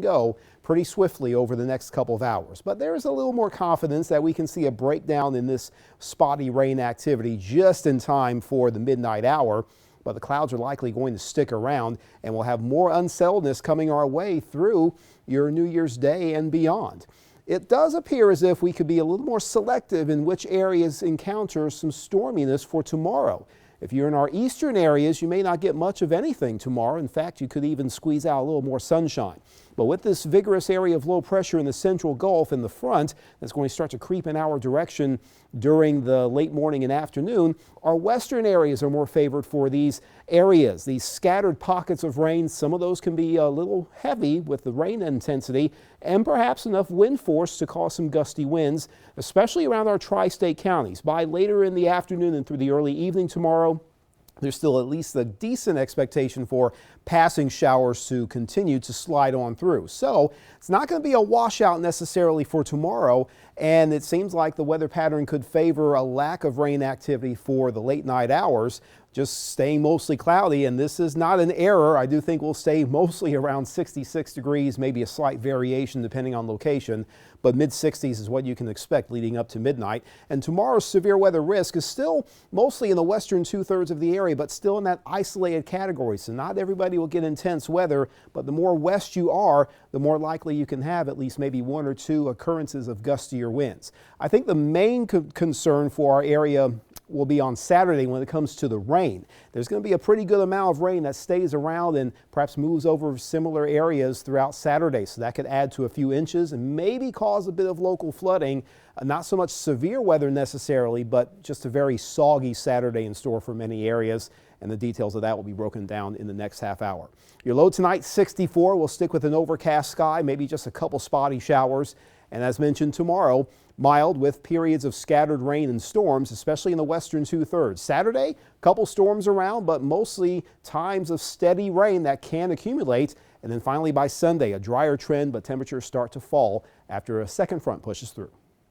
go pretty swiftly over the next couple of hours. But there is a little more confidence that we can see a breakdown in this spotty rain activity just in time for the midnight hour. But the clouds are likely going to stick around, and we'll have more unsettledness coming our way through your New Year's Day and beyond. It does appear as if we could be a little more selective in which areas encounter some storminess for tomorrow. If you're in our eastern areas, you may not get much of anything tomorrow. In fact, you could even squeeze out a little more sunshine. But with this vigorous area of low pressure in the central Gulf in the front that's going to start to creep in our direction during the late morning and afternoon, our western areas are more favored for these areas. These scattered pockets of rain, some of those can be a little heavy with the rain intensity and perhaps enough wind force to cause some gusty winds, especially around our tri-state counties. By later in the afternoon and through the early evening tomorrow, there's still at least a decent expectation for passing showers to continue to slide on through. So it's not going to be a washout necessarily for tomorrow, and it seems like the weather pattern could favor a lack of rain activity for the late night hours, just staying mostly cloudy. And this is not an error. I do think we'll stay mostly around 66 degrees, maybe a slight variation depending on location, but mid-60s is what you can expect leading up to midnight. And tomorrow's severe weather risk is still mostly in the western two-thirds of the area, but still in that isolated category. So not everybody will get intense weather, but the more west you are, the more likely you can have at least maybe one or two occurrences of gustier winds. I think the main concern for our area will be on Saturday when it comes to the rain. There's going to be a pretty good amount of rain that stays around and perhaps moves over similar areas throughout Saturday. So that could add to a few inches and maybe cause a bit of local flooding. Not so much severe weather necessarily, but just a very soggy Saturday in store for many areas. And the details of that will be broken down in the next half hour. Your low tonight, 64. We'll stick with an overcast sky, maybe just a couple spotty showers. And as mentioned, tomorrow, mild with periods of scattered rain and storms, especially in the western two-thirds. Saturday, a couple storms around, but mostly times of steady rain that can accumulate. And then finally by Sunday, a drier trend, but temperatures start to fall after a second front pushes through.